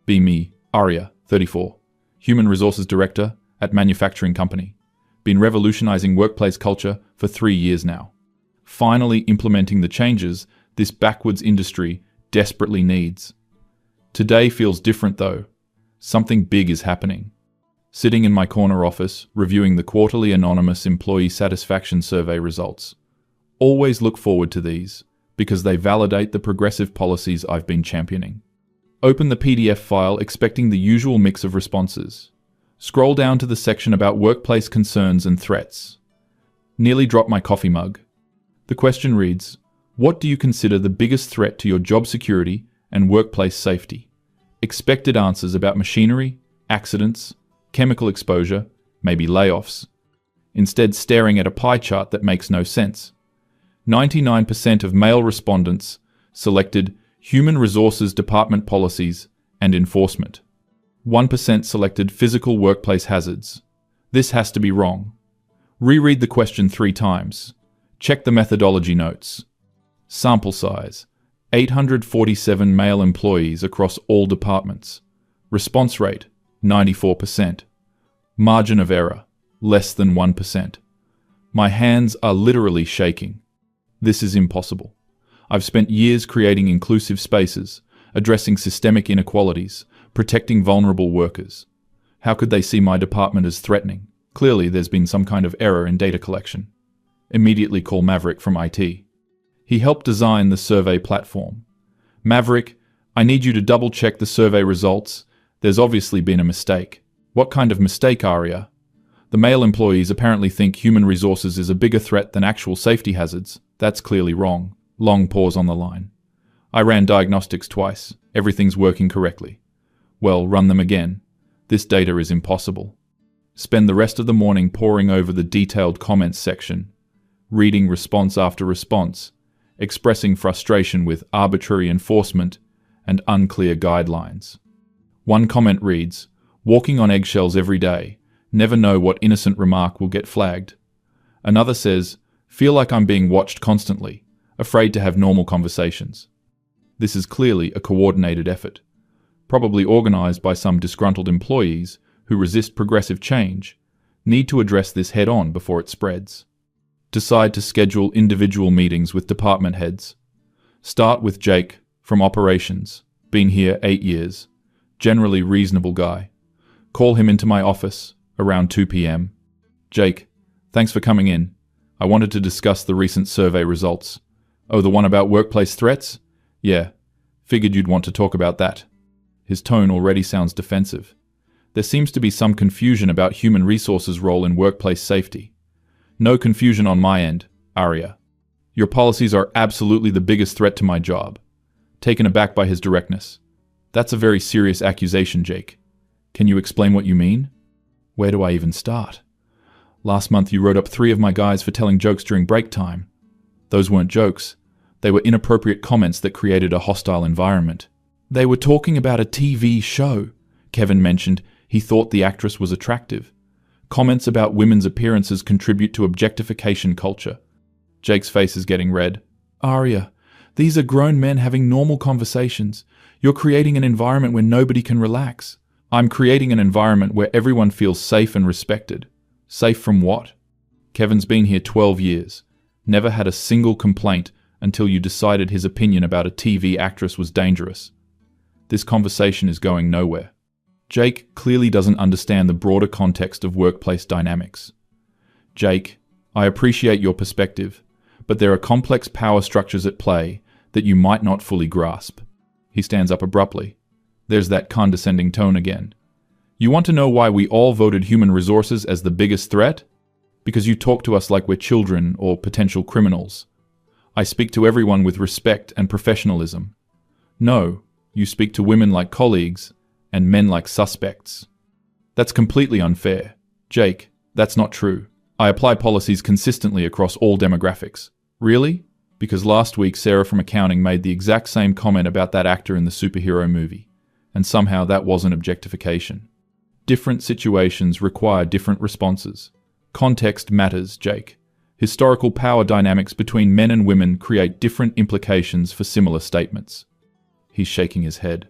Be me, Arya, 34. Human Resources Director at manufacturing company. Been revolutionizing workplace culture for 3 years now. Finally implementing the changes this backwards industry desperately needs. Today feels different though. Something big is happening. Sitting in my corner office, reviewing the quarterly anonymous employee satisfaction survey results. Always look forward to these, because they validate the progressive policies I've been championing. Open the PDF file expecting the usual mix of responses. Scroll down to the section about workplace concerns and threats. Nearly drop my coffee mug. The question reads, what do you consider the biggest threat to your job security and workplace safety? Expected answers about machinery, accidents, chemical exposure, maybe layoffs. Instead staring at a pie chart that makes no sense. 99% of male respondents selected Human Resources Department policies and enforcement. 1% selected physical workplace hazards. This has to be wrong. Reread the question 3 times. Check the methodology notes. Sample size: 847 male employees across all departments. Response rate: 94%. Margin of error: less than 1%. My hands are literally shaking. This is impossible. I've spent years creating inclusive spaces, addressing systemic inequalities, protecting vulnerable workers. How could they see my department as threatening? Clearly, there's been some kind of error in data collection. Immediately call Maverick from IT. He helped design the survey platform. Maverick, I need you to double-check the survey results. There's obviously been a mistake. What kind of mistake, Arya? The male employees apparently think human resources is a bigger threat than actual safety hazards. That's clearly wrong. Long pause on the line. I ran diagnostics twice. Everything's working correctly. Well, run them again. This data is impossible. Spend the rest of the morning poring over the detailed comments section, reading response after response, expressing frustration with arbitrary enforcement and unclear guidelines. One comment reads, walking on eggshells every day, never know what innocent remark will get flagged. Another says, feel like I'm being watched constantly, afraid to have normal conversations. This is clearly a coordinated effort, probably organized by some disgruntled employees who resist progressive change, need to address this head-on before it spreads. Decide to schedule individual meetings with department heads. Start with Jake from operations, been here 8 years, generally reasonable guy. Call him into my office around 2 p.m. Jake, thanks for coming in. I wanted to discuss the recent survey results. Oh, the one about workplace threats? Yeah, figured you'd want to talk about that. His tone already sounds defensive. There seems to be some confusion about human resources' role in workplace safety. No confusion on my end, Arya. Your policies are absolutely the biggest threat to my job. Taken aback by his directness. That's a very serious accusation, Jake. Can you explain what you mean? Where do I even start? Last month you wrote up 3 of my guys for telling jokes during break time. Those weren't jokes. They were inappropriate comments that created a hostile environment. They were talking about a TV show. Kevin mentioned he thought the actress was attractive. Comments about women's appearances contribute to objectification culture. Jake's face is getting red. Arya, these are grown men having normal conversations. You're creating an environment where nobody can relax. I'm creating an environment where everyone feels safe and respected. Safe from what? Kevin's been here 12 years. Never had a single complaint until you decided his opinion about a TV actress was dangerous. This conversation is going nowhere. Jake clearly doesn't understand the broader context of workplace dynamics. Jake, I appreciate your perspective, but there are complex power structures at play that you might not fully grasp. He stands up abruptly. There's that condescending tone again. You want to know why we all voted human resources as the biggest threat? Because you talk to us like we're children or potential criminals. I speak to everyone with respect and professionalism. No, you speak to women like colleagues and men like suspects. That's completely unfair. Jake, that's not true. I apply policies consistently across all demographics. Really? Because last week Sarah from accounting made the exact same comment about that actor in the superhero movie, and somehow that wasn't objectification. Different situations require different responses. Context matters, Jake. Historical power dynamics between men and women create different implications for similar statements. He's shaking his head.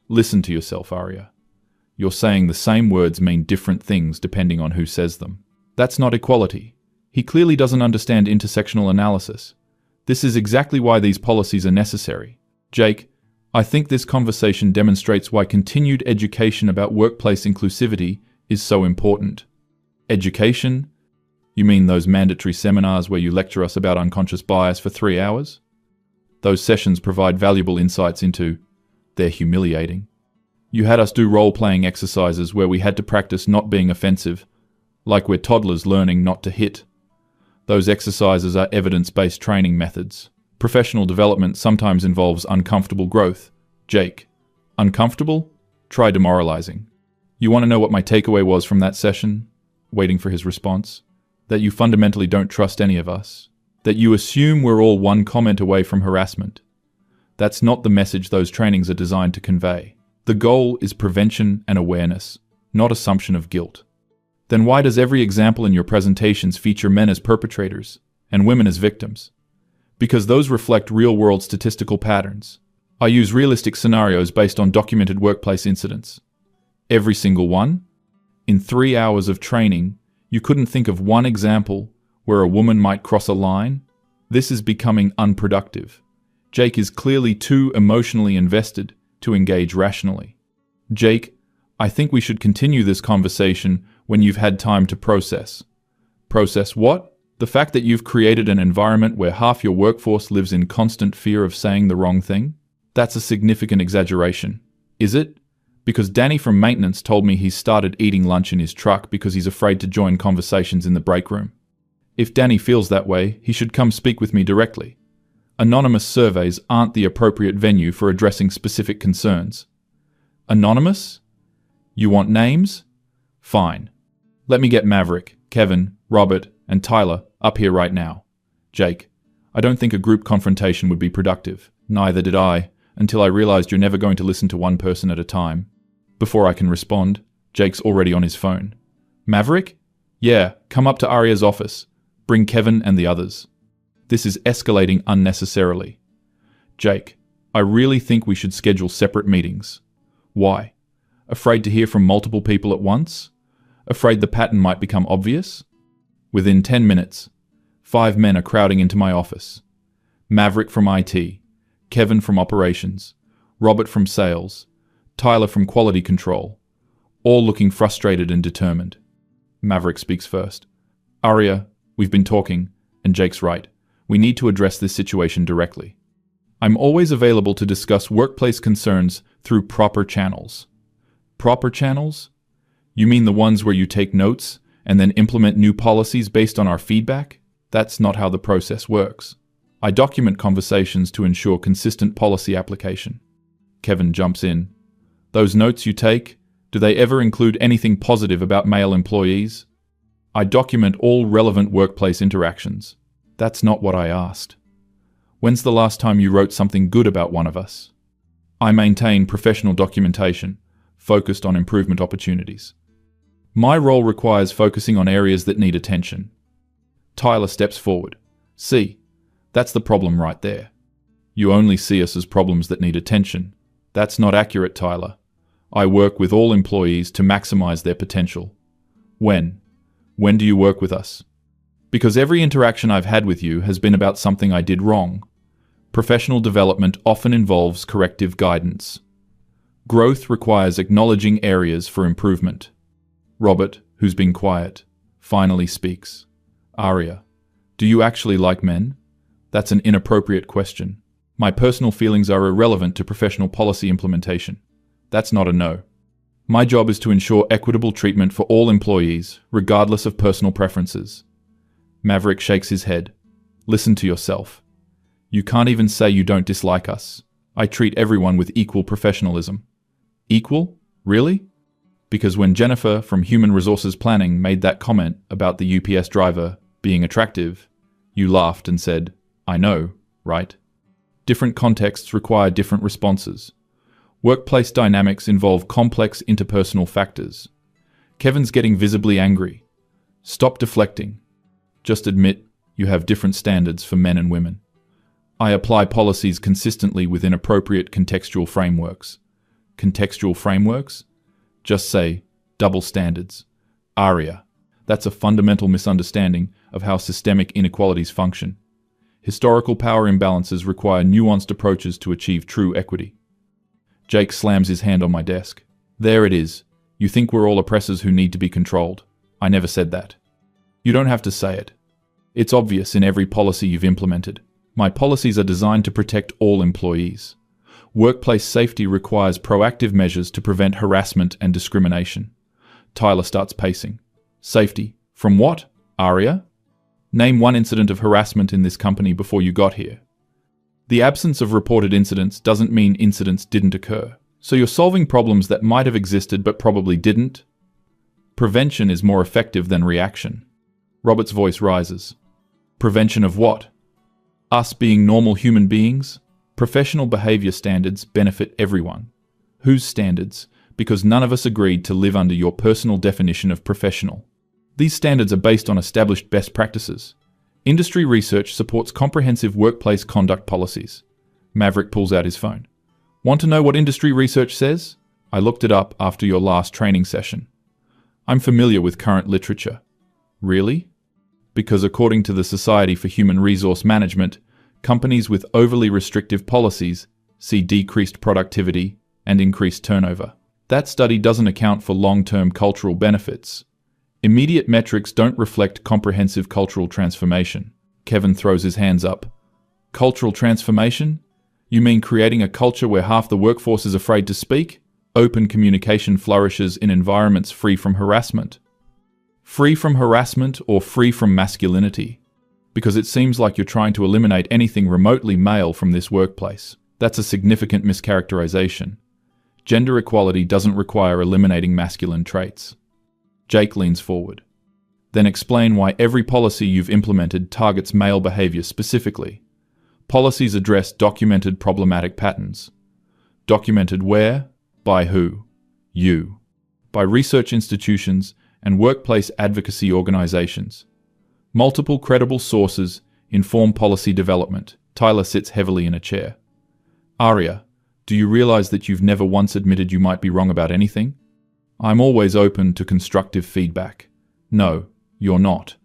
Listen to yourself, Arya. You're saying the same words mean different things depending on who says them. That's not equality. He clearly doesn't understand intersectional analysis. This is exactly why these policies are necessary. Jake, I think this conversation demonstrates why continued education about workplace inclusivity is so important. Education? You mean those mandatory seminars where you lecture us about unconscious bias for 3 hours? Those sessions provide valuable insights into... They're humiliating. You had us do role-playing exercises where we had to practice not being offensive, like we're toddlers learning not to hit. Those exercises are evidence-based training methods. Professional development sometimes involves uncomfortable growth. Jake, uncomfortable? Try demoralizing. You want to know what my takeaway was from that session? Waiting for his response. That you fundamentally don't trust any of us. That you assume we're all one comment away from harassment. That's not the message those trainings are designed to convey. The goal is prevention and awareness, not assumption of guilt. Then why does every example in your presentations feature men as perpetrators and women as victims? Because those reflect real-world statistical patterns. I use realistic scenarios based on documented workplace incidents. Every single one? In 3 hours of training, you couldn't think of one example where a woman might cross a line? This is becoming unproductive. Jake is clearly too emotionally invested to engage rationally. Jake, I think we should continue this conversation when you've had time to process. Process what? The fact that you've created an environment where half your workforce lives in constant fear of saying the wrong thing? That's a significant exaggeration. Is it? Because Danny from maintenance told me he's started eating lunch in his truck because he's afraid to join conversations in the break room. If Danny feels that way, he should come speak with me directly. Anonymous surveys aren't the appropriate venue for addressing specific concerns. Anonymous? You want names? Fine. Let me get Maverick, Kevin, Robert, and Tyler up here right now. Jake, I don't think a group confrontation would be productive. Neither did I, until I realized you're never going to listen to one person at a time. Before I can respond, Jake's already on his phone. Maverick? Yeah, come up to Arya's office. Bring Kevin and the others. This is escalating unnecessarily. Jake, I really think we should schedule separate meetings. Why? Afraid to hear from multiple people at once? Afraid the pattern might become obvious? Within 10 minutes, 5 men are crowding into my office. Maverick from IT, Kevin from operations, Robert from sales, Tyler from quality control, all looking frustrated and determined. Maverick speaks first. Arya, we've been talking, and Jake's right. We need to address this situation directly. I'm always available to discuss workplace concerns through proper channels. Proper channels? You mean the ones where you take notes and then implement new policies based on our feedback? That's not how the process works. I document conversations to ensure consistent policy application. Kevin jumps in. Those notes you take, do they ever include anything positive about male employees? I document all relevant workplace interactions. That's not what I asked. When's the last time you wrote something good about one of us? I maintain professional documentation, focused on improvement opportunities. My role requires focusing on areas that need attention. Tyler steps forward. See, that's the problem right there. You only see us as problems that need attention. That's not accurate, Tyler. I work with all employees to maximize their potential. When? When do you work with us? Because every interaction I've had with you has been about something I did wrong. Professional development often involves corrective guidance. Growth requires acknowledging areas for improvement. Robert, who's been quiet, finally speaks. Arya, do you actually like men? That's an inappropriate question. My personal feelings are irrelevant to professional policy implementation. That's not a no. My job is to ensure equitable treatment for all employees, regardless of personal preferences. Maverick shakes his head. Listen to yourself. You can't even say you don't dislike us. I treat everyone with equal professionalism. Equal? Really? Because when Jennifer from Human Resources Planning made that comment about the UPS driver being attractive, you laughed and said, I know, right? Different contexts require different responses. Workplace dynamics involve complex interpersonal factors. Kevin's getting visibly angry. Stop deflecting. Just admit you have different standards for men and women. I apply policies consistently within appropriate contextual frameworks. contextual frameworks? Just say, double standards. Aria. That's a fundamental misunderstanding of how systemic inequalities function. Historical power imbalances require nuanced approaches to achieve true equity. Jake slams his hand on my desk. There it is. You think we're all oppressors who need to be controlled. I never said that. You don't have to say it. It's obvious in every policy you've implemented. My policies are designed to protect all employees. Workplace safety requires proactive measures to prevent harassment and discrimination. Tyler starts pacing. Safety. From what? Aria? Name one incident of harassment in this company before you got here. The absence of reported incidents doesn't mean incidents didn't occur. So you're solving problems that might have existed but probably didn't? Prevention is more effective than reaction. Robert's voice rises. Prevention of what? Us being normal human beings? Professional behavior standards benefit everyone. Whose standards? Because none of us agreed to live under your personal definition of professional. These standards are based on established best practices. Industry research supports comprehensive workplace conduct policies. Maverick pulls out his phone. Want to know what industry research says? I looked it up after your last training session. I'm familiar with current literature. Really? Because according to the Society for Human Resource Management, companies with overly restrictive policies see decreased productivity and increased turnover. That study doesn't account for long-term cultural benefits. Immediate metrics don't reflect comprehensive cultural transformation. Kevin throws his hands up. Cultural transformation? You mean creating a culture where half the workforce is afraid to speak? Open communication flourishes in environments free from harassment. Free from harassment or free from masculinity? Because it seems like you're trying to eliminate anything remotely male from this workplace. That's a significant mischaracterization. Gender equality doesn't require eliminating masculine traits. Jake leans forward. Then explain why every policy you've implemented targets male behavior specifically. Policies address documented problematic patterns. Documented where? By who? You. By research institutions and workplace advocacy organizations. Multiple credible sources inform policy development. Tyler sits heavily in a chair. Aria, do you realize that you've never once admitted you might be wrong about anything? I'm always open to constructive feedback. No, you're not.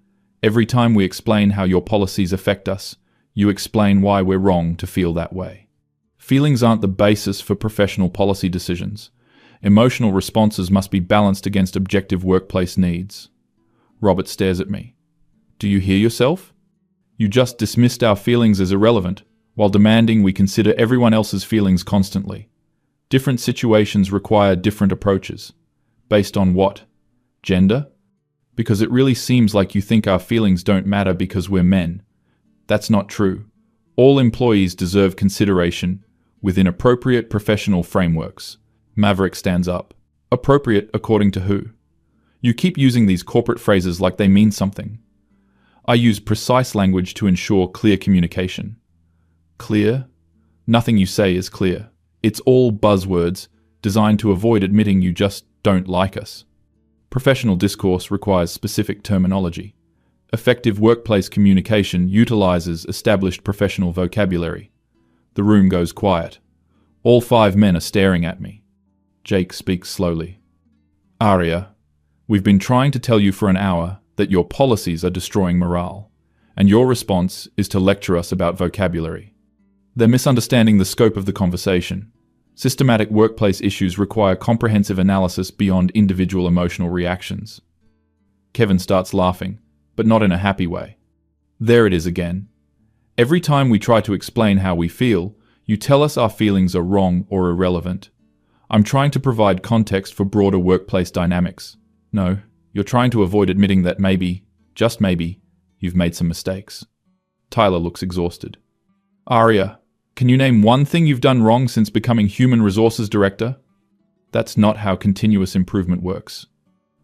Every time we explain how your policies affect us, you explain why we're wrong to feel that way. Feelings aren't the basis for professional policy decisions. Emotional responses must be balanced against objective workplace needs. Robert stares at me. Do you hear yourself? You just dismissed our feelings as irrelevant, while demanding we consider everyone else's feelings constantly. Different situations require different approaches. Based on what? Gender? Because it really seems like you think our feelings don't matter because we're men. That's not true. All employees deserve consideration within appropriate professional frameworks. Maverick stands up. Appropriate according to who? You keep using these corporate phrases like they mean something. I use precise language to ensure clear communication. Clear? Nothing you say is clear. It's all buzzwords designed to avoid admitting you just don't like us. Professional discourse requires specific terminology. Effective workplace communication utilizes established professional vocabulary. The room goes quiet. All 5 men are staring at me. Jake speaks slowly. Aria, we've been trying to tell you for an hour that your policies are destroying morale, and your response is to lecture us about vocabulary. They're misunderstanding the scope of the conversation. Systematic workplace issues require comprehensive analysis beyond individual emotional reactions. Kevin starts laughing, but not in a happy way. There it is again. Every time we try to explain how we feel, you tell us our feelings are wrong or irrelevant. I'm trying to provide context for broader workplace dynamics. No, you're trying to avoid admitting that maybe, just maybe, you've made some mistakes. Tyler looks exhausted. Aria, can you name one thing you've done wrong since becoming Human Resources Director? That's not how continuous improvement works.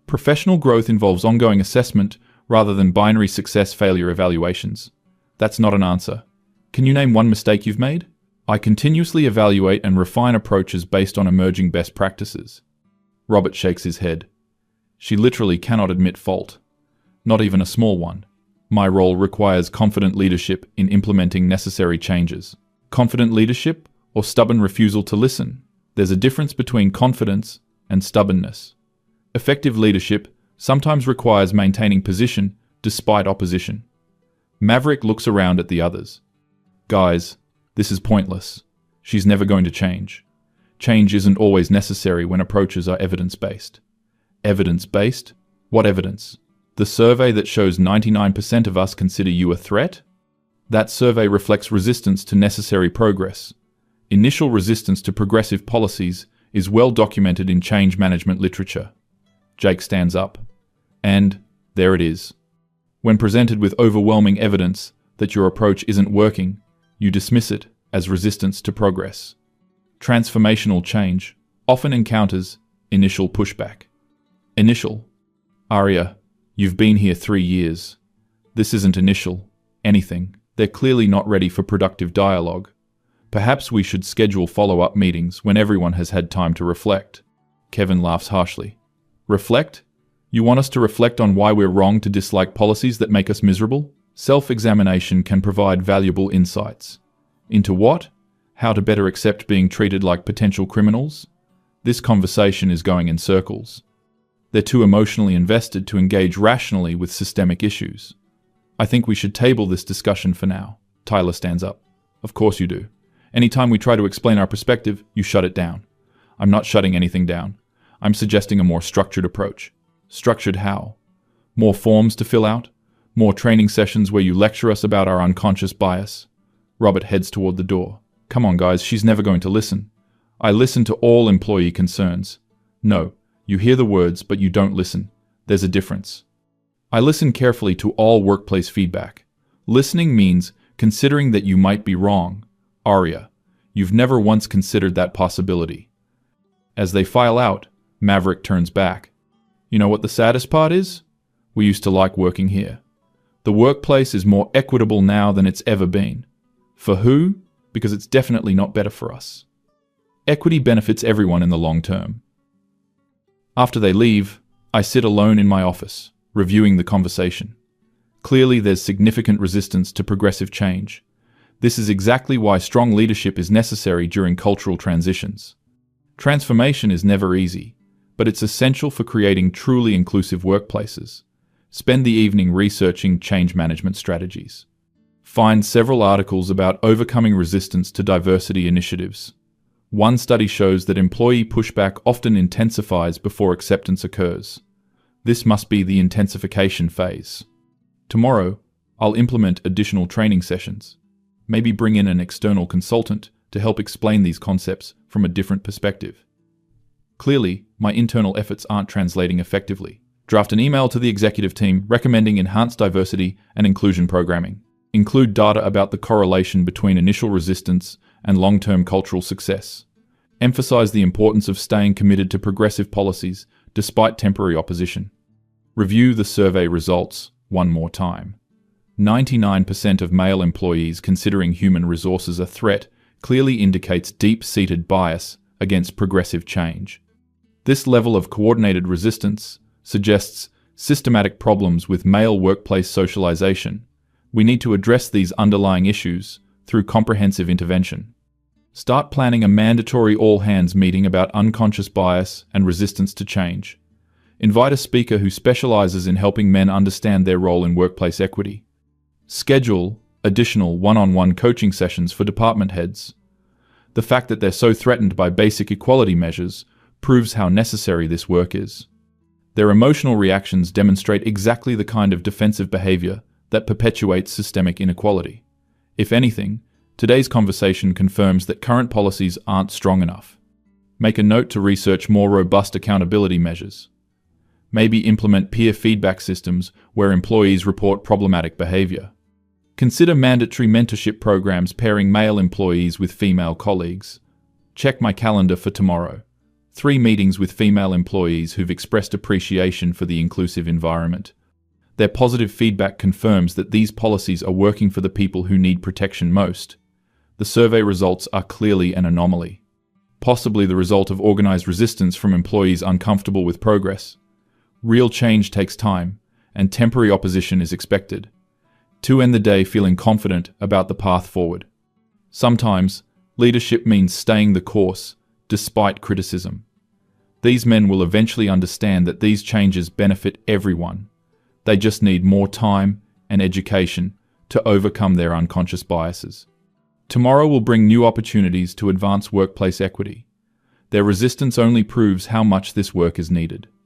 Professional growth involves ongoing assessment rather than binary success-failure evaluations. That's not an answer. Can you name one mistake you've made? I continuously evaluate and refine approaches based on emerging best practices. Robert shakes his head. She literally cannot admit fault. Not even a small one. My role requires confident leadership in implementing necessary changes. Confident leadership or stubborn refusal to listen? There's a difference between confidence and stubbornness. Effective leadership sometimes requires maintaining position despite opposition. Maverick looks around at the others. Guys, this is pointless. She's never going to change. Change isn't always necessary when approaches are evidence-based. Evidence-based? What evidence? The survey that shows 99% of us consider you a threat? That survey reflects resistance to necessary progress. Initial resistance to progressive policies is well documented in change management literature. Jake stands up. And there it is. When presented with overwhelming evidence that your approach isn't working, you dismiss it as resistance to progress. Transformational change often encounters initial pushback. Initial. Arya, you've been here 3 years. This isn't initial. Anything. They're clearly not ready for productive dialogue. Perhaps we should schedule follow-up meetings when everyone has had time to reflect. Kevin laughs harshly. Reflect? You want us to reflect on why we're wrong to dislike policies that make us miserable? Self-examination can provide valuable insights. Into what? How to better accept being treated like potential criminals? This conversation is going in circles. They're too emotionally invested to engage rationally with systemic issues. I think we should table this discussion for now. Tyler stands up. Of course you do. Anytime we try to explain our perspective, you shut it down. I'm not shutting anything down. I'm suggesting a more structured approach. Structured how? More forms to fill out? More training sessions where you lecture us about our unconscious bias? Robert heads toward the door. Come on, guys, she's never going to listen. I listen to all employee concerns. No, you hear the words, but you don't listen. There's a difference. I listen carefully to all workplace feedback. Listening means considering that you might be wrong. Arya, you've never once considered that possibility. As they file out, Maverick turns back. You know what the saddest part is? We used to like working here. The workplace is more equitable now than it's ever been. For who? Because it's definitely not better for us. Equity benefits everyone in the long term. After they leave, I sit alone in my office, reviewing the conversation. Clearly, there's significant resistance to progressive change. This is exactly why strong leadership is necessary during cultural transitions. Transformation is never easy, but it's essential for creating truly inclusive workplaces. Spend the evening researching change management strategies. Find several articles about overcoming resistance to diversity initiatives. One study shows that employee pushback often intensifies before acceptance occurs. This must be the intensification phase. Tomorrow, I'll implement additional training sessions. Maybe bring in an external consultant to help explain these concepts from a different perspective. Clearly, my internal efforts aren't translating effectively. Draft an email to the executive team recommending enhanced diversity and inclusion programming. Include data about the correlation between initial resistance and long-term cultural success. Emphasize the importance of staying committed to progressive policies despite temporary opposition. Review the survey results one more time. 99% of male employees considering human resources a threat clearly indicates deep-seated bias against progressive change. This level of coordinated resistance suggests systematic problems with male workplace socialization. We need to address these underlying issues through comprehensive intervention. Start planning a mandatory all-hands meeting about unconscious bias and resistance to change. Invite a speaker who specializes in helping men understand their role in workplace equity. Schedule additional one-on-one coaching sessions for department heads. The fact that they're so threatened by basic equality measures proves how necessary this work is. Their emotional reactions demonstrate exactly the kind of defensive behavior that perpetuates systemic inequality. If anything, today's conversation confirms that current policies aren't strong enough. Make a note to research more robust accountability measures. Maybe implement peer feedback systems where employees report problematic behavior. Consider mandatory mentorship programs pairing male employees with female colleagues. Check my calendar for tomorrow. 3 meetings with female employees who've expressed appreciation for the inclusive environment. Their positive feedback confirms that these policies are working for the people who need protection most. The survey results are clearly an anomaly, possibly the result of organized resistance from employees uncomfortable with progress. Real change takes time, and temporary opposition is expected. To end the day feeling confident about the path forward. Sometimes, leadership means staying the course, despite criticism. These men will eventually understand that these changes benefit everyone. They just need more time and education to overcome their unconscious biases. Tomorrow will bring new opportunities to advance workplace equity. Their resistance only proves how much this work is needed.